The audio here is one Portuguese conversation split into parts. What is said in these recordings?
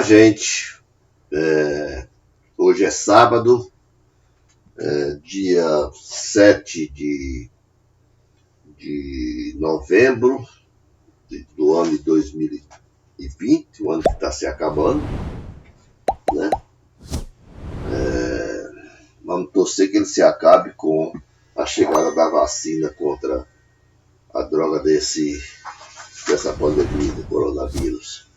Olá, gente. Hoje é sábado, dia 7 de novembro do ano de 2020, o ano que está se acabando, né? Vamos torcer que ele se acabe com a chegada da vacina contra a droga dessa pandemia do coronavírus.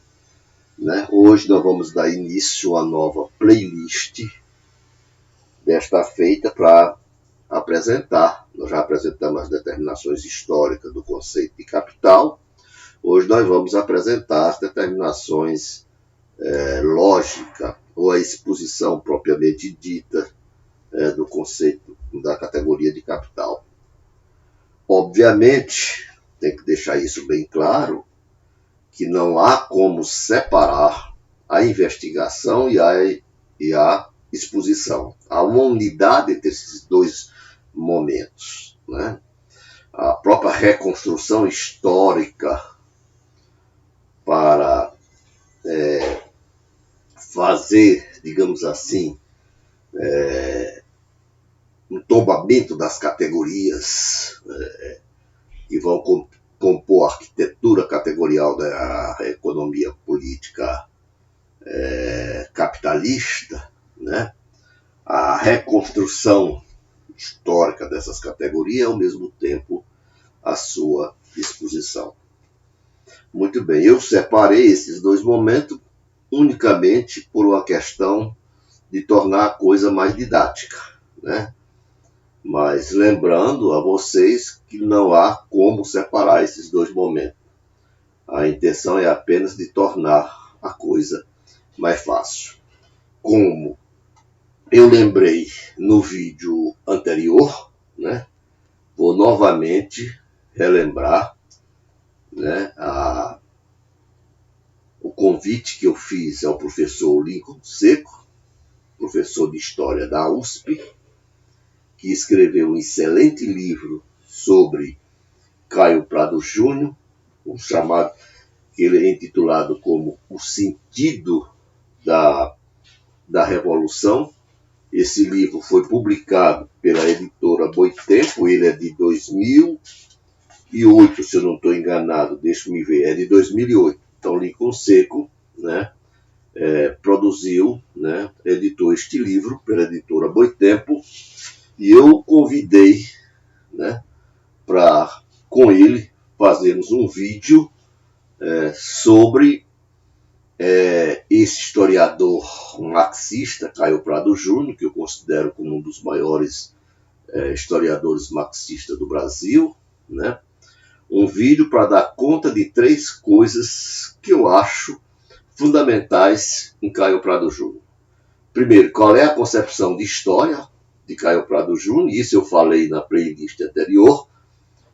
Né? Hoje nós vamos dar início a nova playlist desta feita para apresentar. Nós já apresentamos as determinações históricas do conceito de capital. Hoje nós vamos apresentar as determinações lógica ou a exposição propriamente dita do conceito da categoria de capital. Obviamente, tem que deixar isso bem claro, que não há como separar a investigação e a exposição. Há uma unidade entre esses dois momentos, né? A própria reconstrução histórica para fazer, digamos assim, um tombamento das categorias que vão compor a arquitetura categorial da economia política capitalista, né? A reconstrução histórica dessas categorias, ao mesmo tempo a sua exposição. Muito bem, eu separei esses dois momentos unicamente por uma questão de tornar a coisa mais didática, né? Mas lembrando a vocês que não há como separar esses dois momentos. A intenção é apenas de tornar a coisa mais fácil. Como eu lembrei no vídeo anterior, né, vou novamente relembrar, né, o convite que eu fiz ao professor Lincoln Seco, professor de História da USP, que escreveu um excelente livro sobre Caio Prado Júnior, que ele é intitulado como O Sentido da Revolução. Esse livro foi publicado pela editora Boitempo, ele é de 2008, se eu não estou enganado, deixa-me ver, é de 2008. Então, Lincoln Seco, né, produziu, né, editou este livro pela editora Boitempo, e eu convidei, né, para, com ele, fazermos um vídeo sobre esse historiador marxista, Caio Prado Júnior, que eu considero como um dos maiores historiadores marxistas do Brasil, né? Um vídeo para dar conta de três coisas que eu acho fundamentais em Caio Prado Júnior. Primeiro, qual é a concepção de história de Caio Prado Júnior? Isso eu falei na playlist anterior,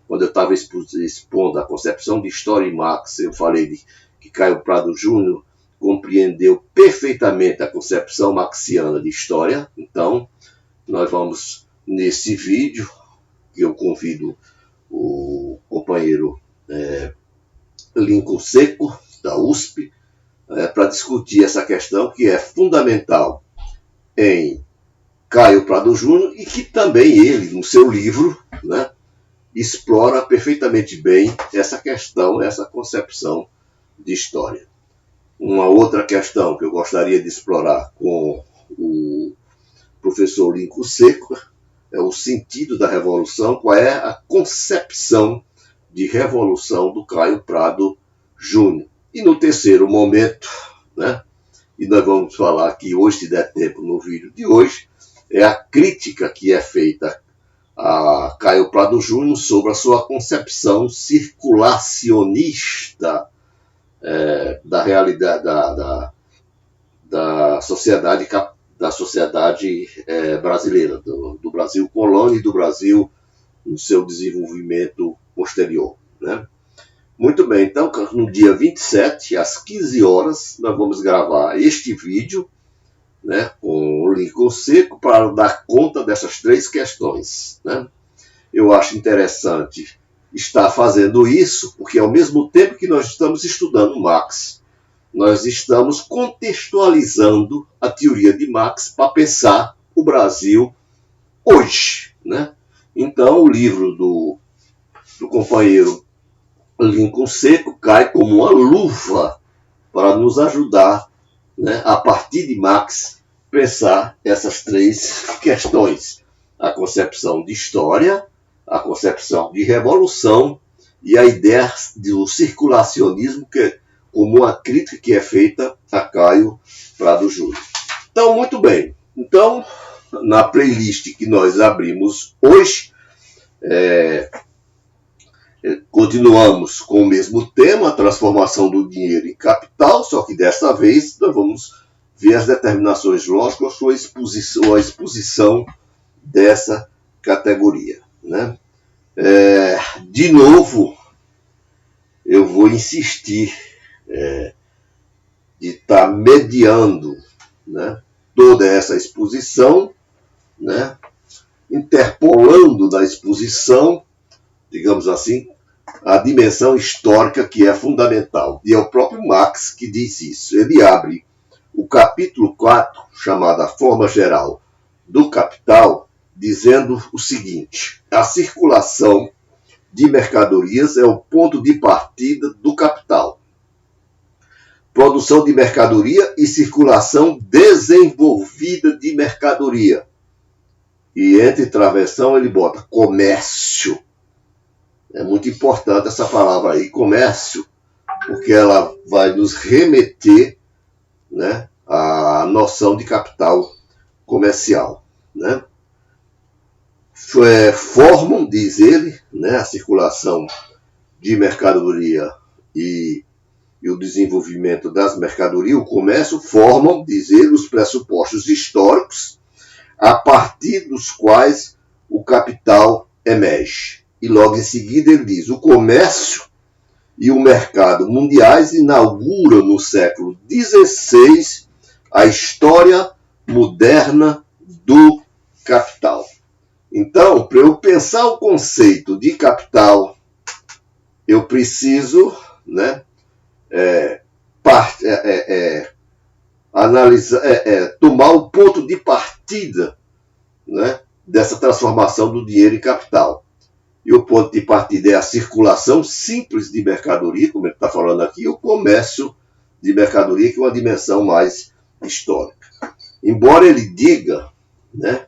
quando eu estava expondo a concepção de história e Marx. Eu falei que Caio Prado Júnior compreendeu perfeitamente a concepção marxiana de história. Então, nós vamos, nesse vídeo, que eu convido o companheiro Lincoln Seco, da USP, para discutir essa questão que é fundamental em Caio Prado Júnior e que também ele, no seu livro, né, explora perfeitamente bem essa questão, essa concepção de história. Uma outra questão que eu gostaria de explorar com o professor Lincoln Seco é o sentido da revolução, qual é a concepção de revolução do Caio Prado Júnior. E no terceiro momento, né, e nós vamos falar aqui hoje, se der tempo no vídeo de hoje, é a crítica que é feita a Caio Prado Júnior sobre a sua concepção circulacionista da realidade da sociedade brasileira, do Brasil colônia e do Brasil no seu desenvolvimento posterior, né? Muito bem, então no dia 27, às 15 horas, nós vamos gravar este vídeo, né, com o Lincoln Seco para dar conta dessas três questões, né? Eu acho interessante estar fazendo isso, porque ao mesmo tempo que nós estamos estudando Marx nós estamos contextualizando a teoria de Marx para pensar o Brasil hoje, né? Então, o livro do companheiro Lincoln Seco cai como uma luva para nos ajudar, né, a partir de Marx, pensar essas três questões: a concepção de história, a concepção de revolução e a ideia do circulacionismo, como uma crítica que é feita a Caio Prado Júnior. Então, muito bem. Então, na playlist que nós abrimos hoje, continuamos com o mesmo tema, a transformação do dinheiro em capital, só que desta vez nós vamos ver as determinações lógicas, a exposição dessa categoria, né? De novo, eu vou insistir de estar mediando, né, toda essa exposição, né, interpolando na exposição, digamos assim, a dimensão histórica que é fundamental. E é o próprio Marx que diz isso. Ele abre o capítulo 4, chamado A Forma Geral do Capital, dizendo o seguinte: a circulação de mercadorias é o ponto de partida do capital. Produção de mercadoria e circulação desenvolvida de mercadoria. E entre travessão ele bota comércio. É muito importante essa palavra aí, comércio, porque ela vai nos remeter, né, à noção de capital comercial, né? Formam, diz ele, né, a circulação de mercadoria e o desenvolvimento das mercadorias, o comércio, formam, diz ele, os pressupostos históricos a partir dos quais o capital emerge. E logo em seguida ele diz: o comércio e o mercado mundiais inauguram no século XVI a história moderna do capital. Então, para eu pensar o conceito de capital, eu preciso, né, analisar, tomar o ponto de partida, né, dessa transformação do dinheiro em capital. E o ponto de partida é a circulação simples de mercadoria, como ele está falando aqui, e o comércio de mercadoria, que é uma dimensão mais histórica. Embora ele diga, né,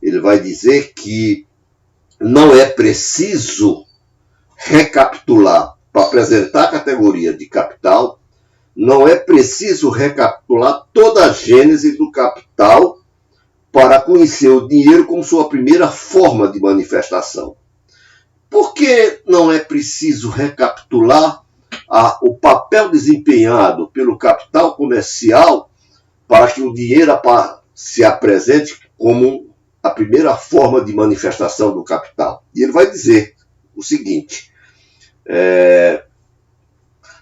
ele vai dizer que não é preciso recapitular para apresentar a categoria de capital, não é preciso recapitular toda a gênese do capital para conhecer o dinheiro como sua primeira forma de manifestação. Por que não é preciso recapitular o papel desempenhado pelo capital comercial para que o dinheiro se apresente como a primeira forma de manifestação do capital? E ele vai dizer o seguinte: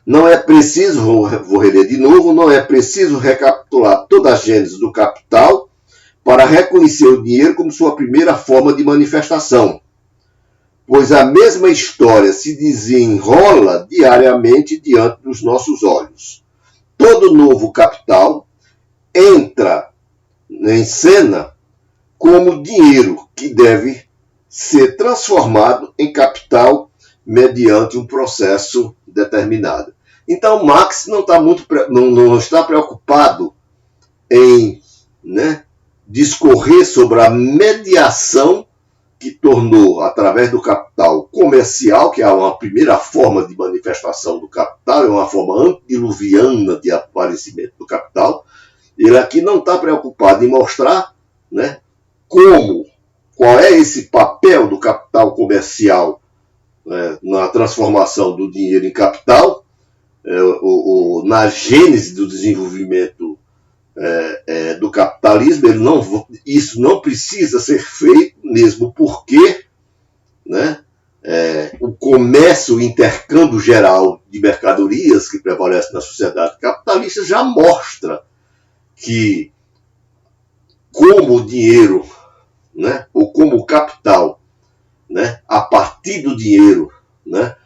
não é preciso, vou reler de novo, não é preciso recapitular toda a gênese do capital para reconhecer o dinheiro como sua primeira forma de manifestação, pois a mesma história se desenrola diariamente diante dos nossos olhos. Todo novo capital entra em cena como dinheiro que deve ser transformado em capital mediante um processo determinado. Então, Marx não está preocupado em, né, discorrer sobre a mediação que tornou, através do capital comercial, que é uma primeira forma de manifestação do capital, é uma forma antediluviana de aparecimento do capital. Ele aqui não está preocupado em mostrar, né, qual é esse papel do capital comercial, né, na transformação do dinheiro em capital, na gênese do desenvolvimento do capitalismo. Isso não precisa ser feito, mesmo porque, né, o comércio, o intercâmbio geral de mercadorias que prevalece na sociedade capitalista já mostra que, como o dinheiro, né, ou como o capital, né, a partir do dinheiro, né,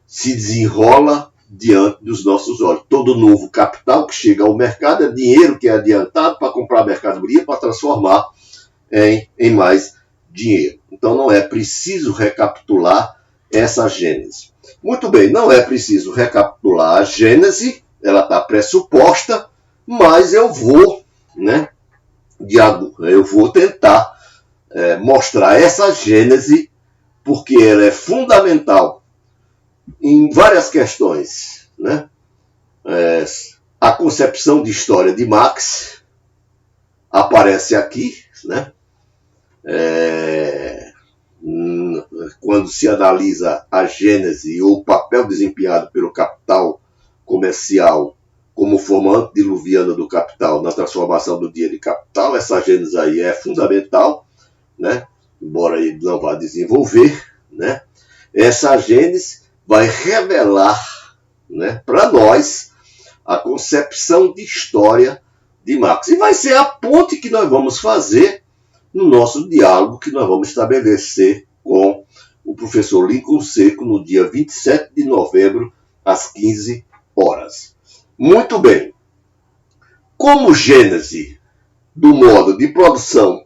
se desenrola diante dos nossos olhos. Todo novo capital que chega ao mercado é dinheiro que é adiantado para comprar mercadoria, para transformar em mais dinheiro. Então não é preciso recapitular essa gênese. Muito bem, não é preciso recapitular a gênese, ela está pressuposta, mas eu vou, eu vou tentar mostrar essa gênese, porque ela é fundamental em várias questões. A concepção de história de Marx aparece aqui, quando se analisa a gênese ou o papel desempenhado pelo capital comercial como forma antediluviana do capital na transformação do dinheiro em capital. Essa gênese aí é fundamental, embora ele não vá desenvolver. Essa gênese vai revelar para nós a concepção de história de Marx. E vai ser a ponte que nós vamos fazer no nosso diálogo que nós vamos estabelecer com o professor Lincoln Seco no dia 27 de novembro, às 15 horas. Muito bem. Como gênese do modo de produção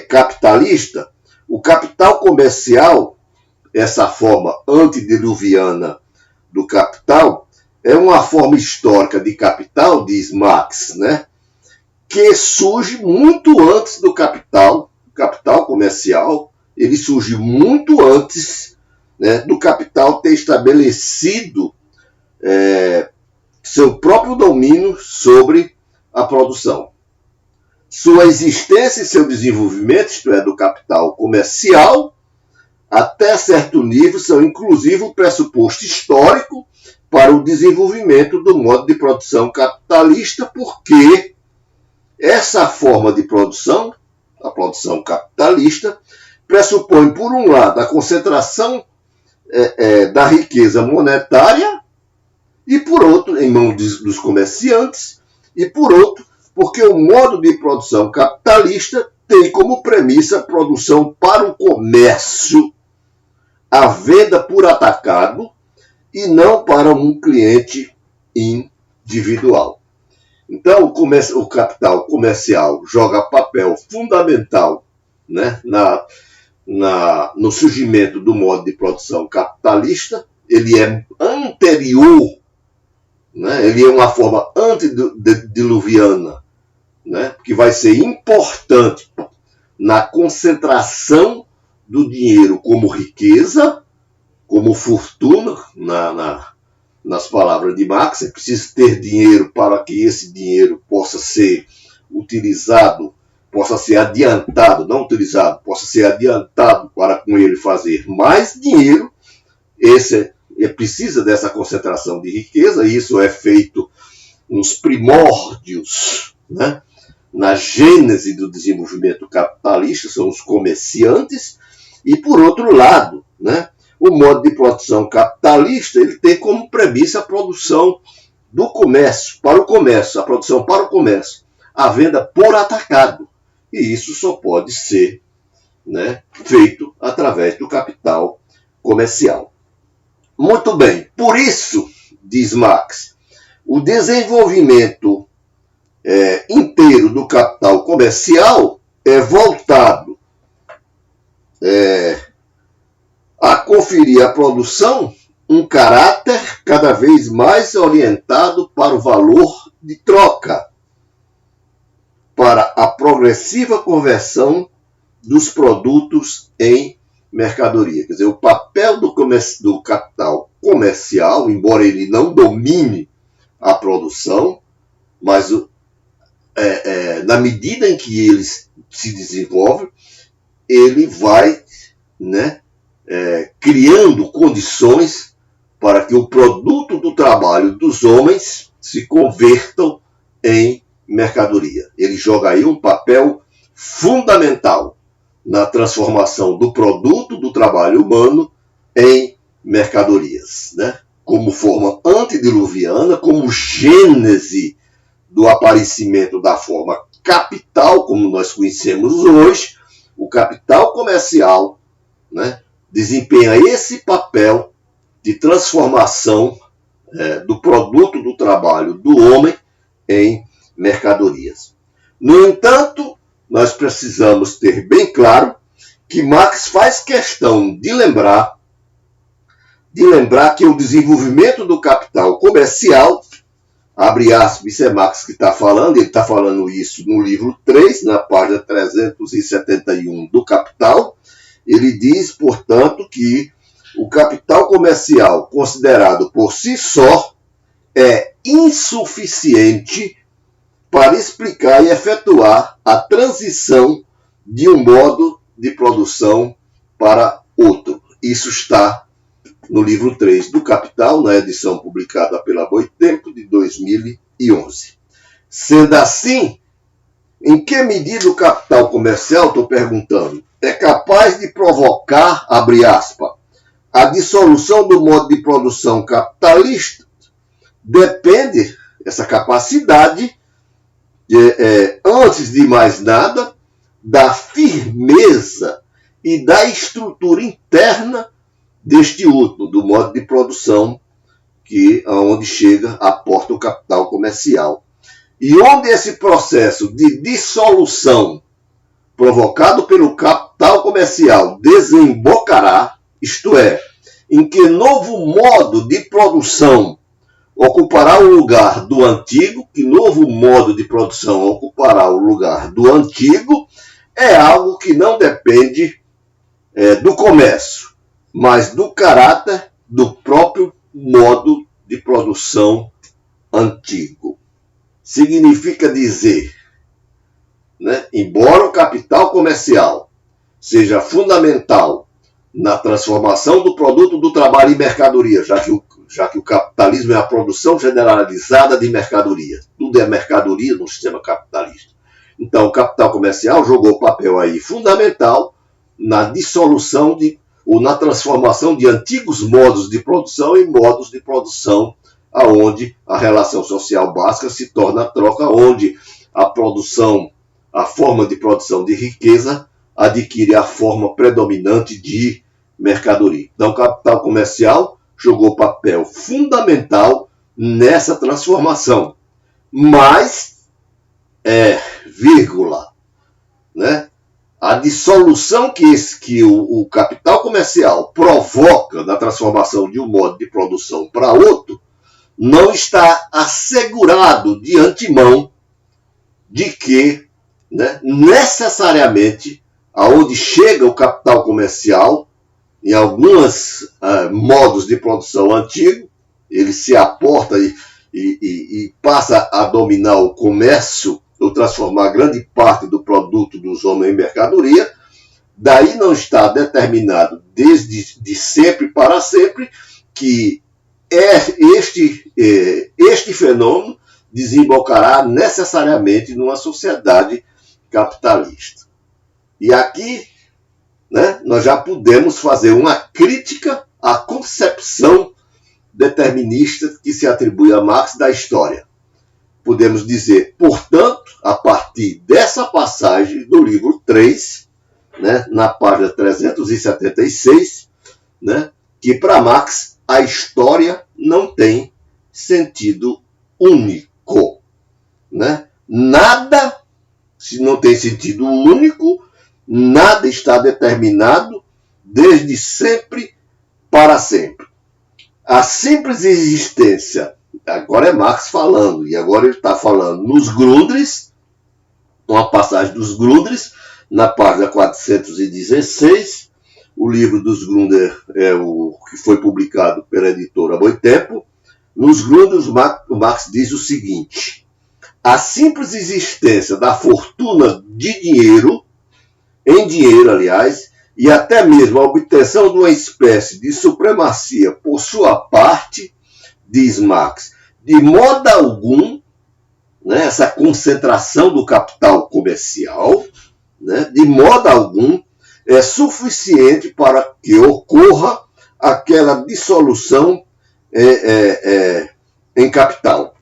capitalista, o capital comercial, essa forma antediluviana do capital, é uma forma histórica de capital, diz Marx, que surge muito antes do capital comercial. Ele surge muito antes do capital ter estabelecido seu próprio domínio sobre a produção. Sua existência e seu desenvolvimento, isto é, do capital comercial, até certo nível, são inclusive um pressuposto histórico para o desenvolvimento do modo de produção capitalista, porque essa forma de produção, a produção capitalista, pressupõe, por um lado, a concentração da riqueza monetária, e por outro, em mãos dos comerciantes, e por outro, porque o modo de produção capitalista tem como premissa a produção para o comércio, a venda por atacado, e não para um cliente individual. Então, o capital comercial joga papel fundamental no surgimento do modo de produção capitalista. Ele é anterior, ele é uma forma antediluviana, que vai ser importante na concentração do dinheiro como riqueza, como fortuna, nas palavras de Marx. É preciso ter dinheiro para que esse dinheiro possa ser utilizado, possa ser adiantado, não utilizado, possa ser adiantado para com ele fazer mais dinheiro. Precisa dessa concentração de riqueza, e isso é feito nos primórdios, na gênese do desenvolvimento capitalista, são os comerciantes. E, por outro lado, o modo de produção capitalista, ele tem como premissa a produção do comércio, para o comércio, a produção para o comércio, a venda por atacado. E isso só pode ser feito através do capital comercial. Muito bem, por isso, diz Marx, o desenvolvimento inteiro do capital comercial é voltado a conferir à produção um caráter cada vez mais orientado para o valor de troca, para a progressiva conversão dos produtos em mercadoria. Quer dizer, o papel do capital comercial, embora ele não domine a produção, mas na medida em que ele se desenvolve, ele vai criando condições para que o produto do trabalho dos homens se convertam em mercadoria. Ele joga aí um papel fundamental na transformação do produto do trabalho humano em mercadorias, como forma antediluviana, como gênese do aparecimento da forma capital, como nós conhecemos hoje. O capital comercial desempenha esse papel de transformação do produto do trabalho do homem em mercadorias. No entanto, nós precisamos ter bem claro que Marx faz questão de lembrar que o desenvolvimento do capital comercial, abre aspas, isso é Marx que está falando, ele está falando isso no livro 3, na página 371 do Capital. Ele diz, portanto, que o capital comercial, considerado por si só, é insuficiente para explicar e efetuar a transição de um modo de produção para outro. Isso está no livro 3 do Capital, na edição publicada pela Boitempo, de 2011. Sendo assim, em que medida o capital comercial, estou perguntando, é capaz de provocar, abre aspas, a dissolução do modo de produção capitalista? Depende, essa capacidade, antes de mais nada, da firmeza e da estrutura interna deste último, do modo de produção aonde chega, aporta o capital comercial. E onde esse processo de dissolução provocado pelo capital comercial desembocará, isto é, em que novo modo de produção ocupará o lugar do antigo, que novo modo de produção ocupará o lugar do antigo, é algo que não depende do comércio, mas do caráter do próprio modo de produção antigo. Significa dizer, embora o capital comercial seja fundamental na transformação do produto do trabalho em mercadoria, já que o capitalismo é a produção generalizada de mercadoria. Tudo é mercadoria no sistema capitalista. Então, o capital comercial jogou papel aí fundamental na dissolução ou na transformação de antigos modos de produção em modos de produção aonde a relação social básica se torna a troca, onde a forma de produção de riqueza adquire a forma predominante de mercadoria. Então, o capital comercial jogou papel fundamental nessa transformação. Mas, a dissolução que o capital comercial provoca na transformação de um modo de produção para outro, não está assegurado de antemão de que, necessariamente, aonde chega o capital comercial, em alguns modos de produção antigo, ele se aporta e passa a dominar o comércio, ou transformar grande parte do produto dos homens em mercadoria. Daí não está determinado desde sempre para sempre que este fenômeno desembocará necessariamente numa sociedade capitalista. E aqui, nós já podemos fazer uma crítica à concepção determinista que se atribui a Marx da história. Podemos dizer, portanto, a partir dessa passagem do livro 3, na página 376, que para Marx a história não tem sentido único. Nada, se não tem sentido único, nada está determinado desde sempre para sempre. A simples existência, agora é Marx falando, e agora ele está falando nos Grundrisse, uma passagem dos Grundrisse, na página 416, o livro dos Grundrisse é o que foi publicado pela editora Boitempo. Nos Grundrisse, o Marx diz o seguinte: a simples existência da fortuna de dinheiro, em dinheiro, aliás, e até mesmo a obtenção de uma espécie de supremacia por sua parte, diz Marx, de modo algum, essa concentração do capital comercial, de modo algum, é suficiente para que ocorra aquela dissolução em capital.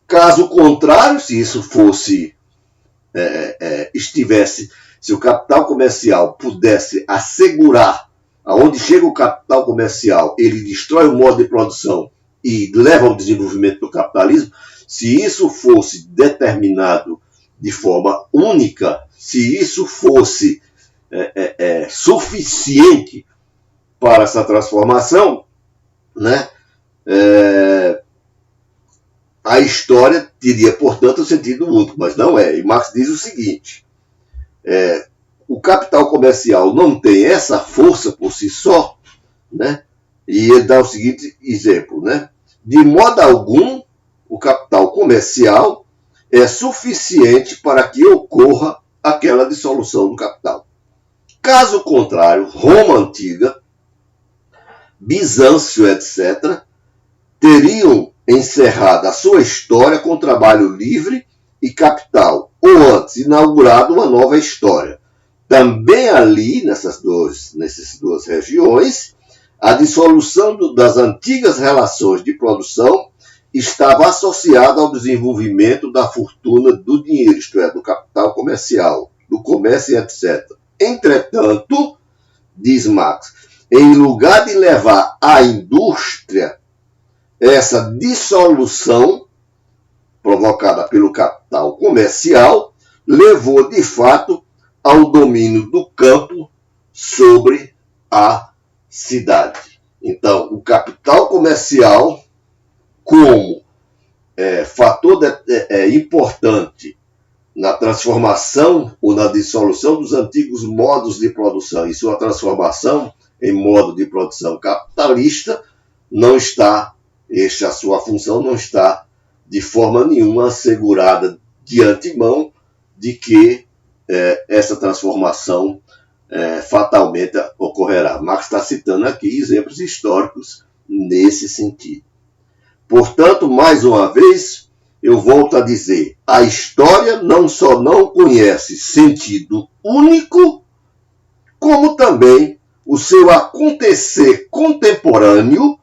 Caso contrário, se isso fosse, se o capital comercial pudesse assegurar aonde chega o capital comercial, ele destrói o modo de produção e leva ao desenvolvimento do capitalismo, se isso fosse determinado de forma única, se isso fosse suficiente para essa transformação, né, a história teria, portanto, um sentido único, mas não é. E Marx diz o seguinte, o capital comercial não tem essa força por si só, né, e ele dá o seguinte exemplo, né, de modo algum, o capital comercial é suficiente para que ocorra aquela dissolução do capital. Caso contrário, Roma Antiga, Bizâncio, etc., teriam encerrado a sua história com trabalho livre e capital, ou antes, inaugurado uma nova história. Também ali, nessas duas regiões, a dissolução das antigas relações de produção estava associada ao desenvolvimento da fortuna do dinheiro, isto é, do capital comercial, do comércio, etc. Entretanto, diz Marx, em lugar de levar à indústria essa dissolução provocada pelo capital comercial, levou de fato ao domínio do campo sobre a cidade. Então, o capital comercial, como fator importante na transformação ou na dissolução dos antigos modos de produção e sua transformação em modo de produção capitalista, não está, a sua função não está de forma nenhuma assegurada de antemão de que essa transformação fatalmente ocorrerá. Marx está citando aqui exemplos históricos nesse sentido. Portanto, mais uma vez, eu volto a dizer, a história não só não conhece sentido único, como também o seu acontecer contemporâneo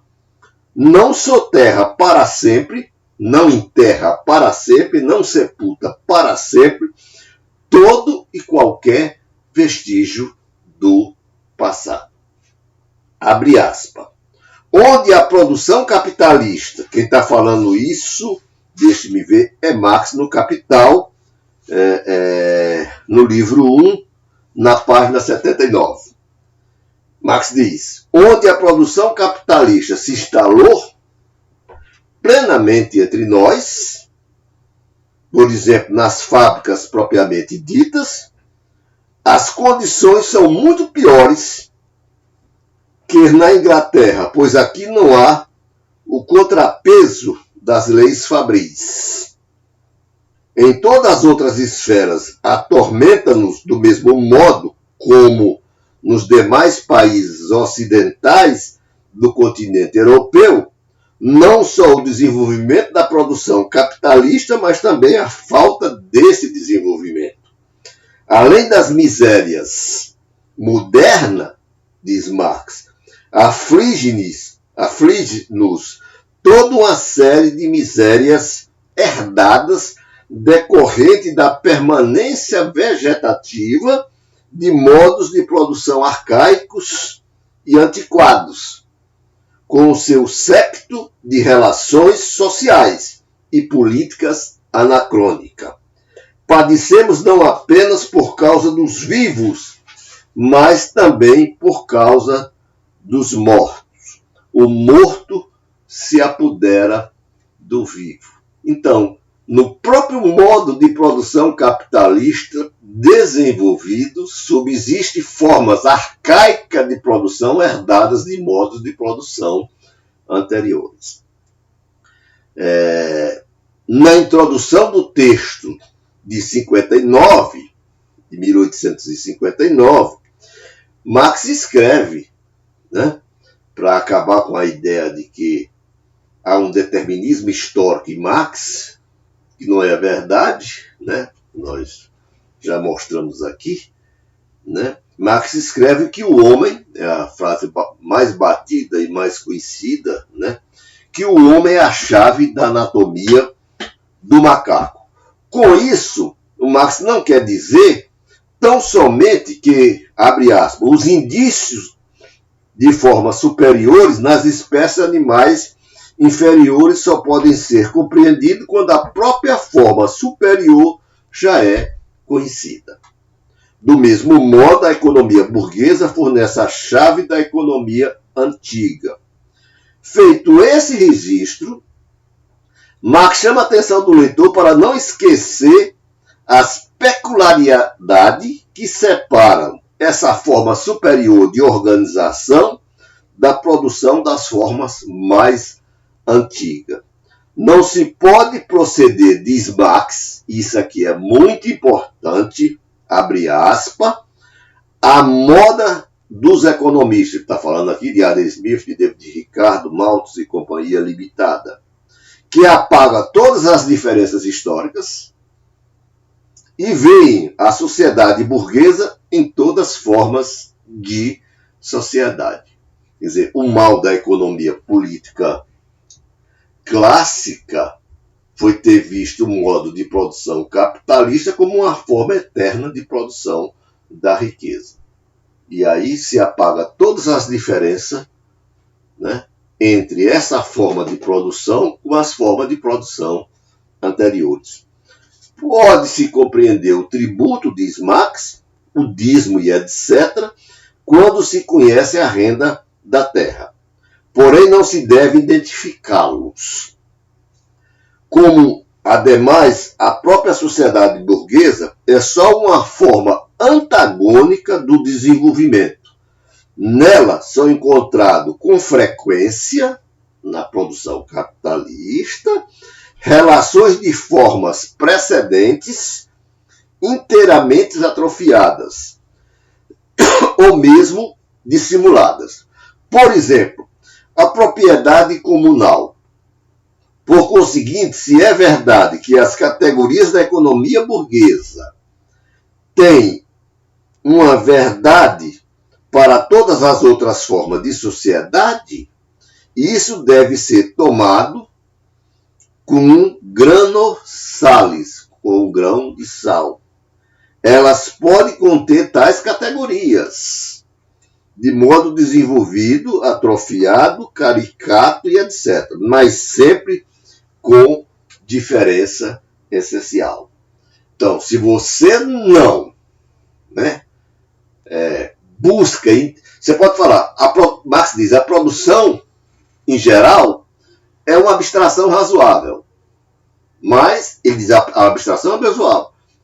não soterra para sempre, não enterra para sempre, não sepulta para sempre todo e qualquer vestígio do passado. Abre aspas. Onde a produção capitalista, quem está falando isso, deixe-me ver, é Marx no Capital, no livro 1, na página 79. Marx diz, onde a produção capitalista se instalou plenamente entre nós, por exemplo, nas fábricas propriamente ditas, as condições são muito piores que na Inglaterra, pois aqui não há o contrapeso das leis fabris. Em todas as outras esferas, atormenta-nos do mesmo modo como nos demais países ocidentais do continente europeu, não só o desenvolvimento da produção capitalista, mas também a falta desse desenvolvimento. Além das misérias modernas, diz Marx, aflige-nos toda uma série de misérias herdadas decorrente da permanência vegetativa de modos de produção arcaicos e antiquados, com o seu séquito de relações sociais e políticas anacrônicas. Padecemos não apenas por causa dos vivos, mas também por causa dos mortos. O morto se apodera do vivo. Então, no próprio modo de produção capitalista desenvolvido, subsistem formas arcaicas de produção herdadas de modos de produção anteriores. Na introdução do texto de 1859, Marx escreve, né, para acabar com a ideia de que há um determinismo histórico em Marx, que não é verdade, né? Nós já mostramos aqui, né? Marx escreve que o homem, é a frase mais batida e mais conhecida, né? Que o homem é a chave da anatomia do macaco. Com isso, o Marx não quer dizer tão somente que, abre aspas, os indícios de formas superiores nas espécies animais inferiores só podem ser compreendidos quando a própria forma superior já é conhecida. Do mesmo modo, a economia burguesa fornece a chave da economia antiga. Feito esse registro, Marx chama a atenção do leitor para não esquecer as peculiaridades que separam essa forma superior de organização da produção das formas mais antigas. Não se pode proceder, diz Marx, isso aqui é muito importante, abre aspas, a moda dos economistas, está falando aqui de Adam Smith, de David Ricardo, Malthus e Companhia Limitada, que apaga todas as diferenças históricas e veem a sociedade burguesa em todas as formas de sociedade. Quer dizer, o mal da economia política clássica foi ter visto o modo de produção capitalista como uma forma eterna de produção da riqueza. E aí se apaga todas as diferenças, né, entre essa forma de produção com as formas de produção anteriores. Pode-se compreender o tributo, diz Marx, o dízimo e etc., quando se conhece a renda da terra. Porém, não se deve identificá-los. Como, ademais, a própria sociedade burguesa é só uma forma antagônica do desenvolvimento. Nela são encontrados com frequência, na produção capitalista, relações de formas precedentes inteiramente atrofiadas, ou mesmo dissimuladas. Por exemplo, a propriedade comunal. Por conseguinte, se é verdade que as categorias da economia burguesa têm uma verdade para todas as outras formas de sociedade, isso deve ser tomado com grano salis, com um grão de sal. Elas podem conter tais categorias, de modo desenvolvido, atrofiado, caricato e etc., mas sempre com diferença essencial. Então, se você não, né, busca, você pode falar, Marx diz, a produção, em geral, é uma abstração razoável. Mas, ele diz, a abstração é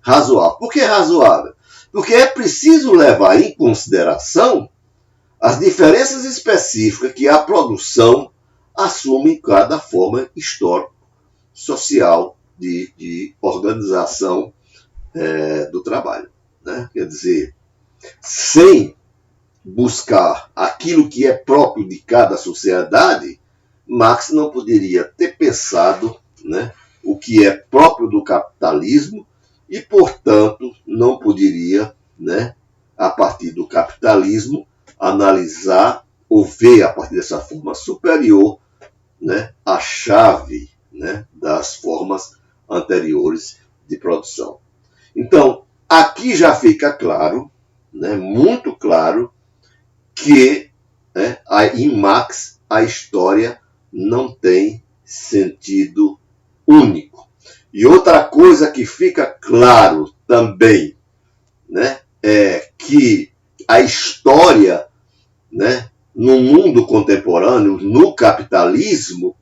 razoável. Por que razoável? Porque é preciso levar em consideração as diferenças específicas que a produção assume em cada forma histórico-social de organização do trabalho. Né? Quer dizer, sem buscar aquilo que é próprio de cada sociedade, Marx não poderia ter pensado, né, o que é próprio do capitalismo e, portanto, não poderia, né, a partir do capitalismo, analisar ou ver a partir dessa forma superior, né, a chave, né, das formas anteriores de produção. Então, aqui já fica claro, né, muito claro, que, né, em Marx a história não tem sentido único. E outra coisa que fica claro também, né, é que a história, né, no mundo contemporâneo, no capitalismo,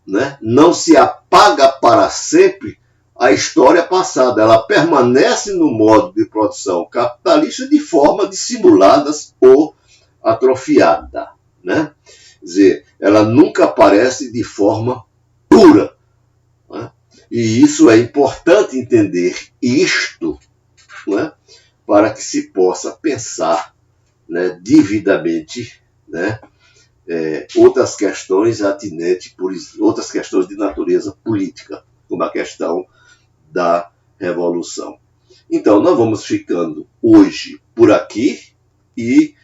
né, não se apaga para sempre a história passada. Ela permanece no modo de produção capitalista de forma dissimuladas ou atrofiada, né? Quer dizer, ela nunca aparece de forma pura, né? E isso é importante entender isto, né, para que se possa pensar, né, devidamente, né, outras questões atinentes, outras questões de natureza política, como a questão da revolução. Então, nós vamos ficando hoje por aqui e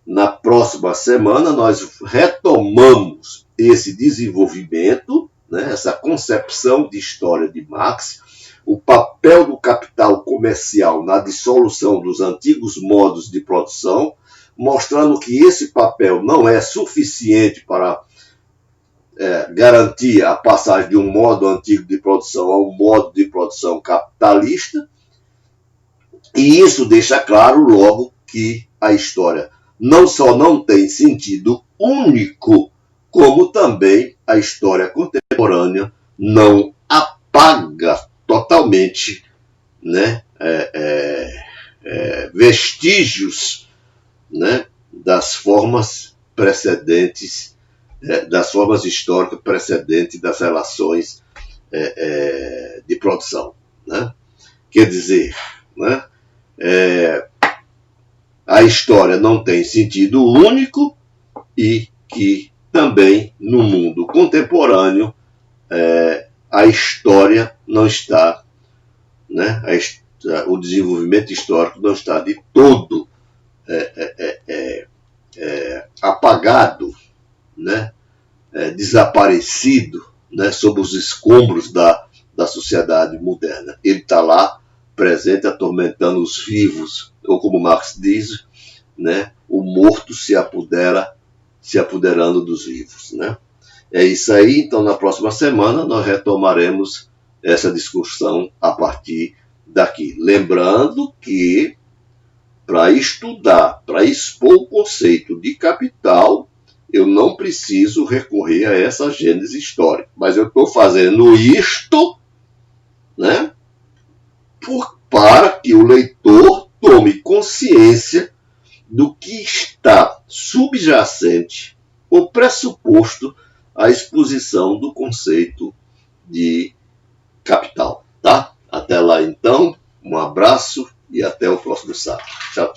na próxima semana nós retomamos esse desenvolvimento, né, essa concepção de história de Marx, o papel do capital comercial na dissolução dos antigos modos de produção, mostrando que esse papel não é suficiente para garantir a passagem de um modo antigo de produção a um modo de produção capitalista, e isso deixa claro logo que a história não só não tem sentido único, como também a história contemporânea não apaga totalmente, né, vestígios, né, das formas precedentes, das formas históricas precedentes das relações de produção, né? Quer dizer, né, a história não tem sentido único e que também no mundo contemporâneo a história não está, né, o desenvolvimento histórico não está de todo apagado, né, desaparecido, né, sob os escombros da sociedade moderna. Ele está lá, presente, atormentando os vivos, ou como Marx diz, né, o morto se apoderando dos vivos, né? É isso aí. Então, na próxima semana, nós retomaremos essa discussão a partir daqui. Lembrando que, para estudar, para expor o conceito de capital, eu não preciso recorrer a essa gênese histórica. Mas eu estou fazendo isto, né, para que o leitor tome consciência do que está subjacente ou pressuposto à exposição do conceito de capital, tá? Até lá, então, um abraço e até o próximo sábado. Tchau, tchau.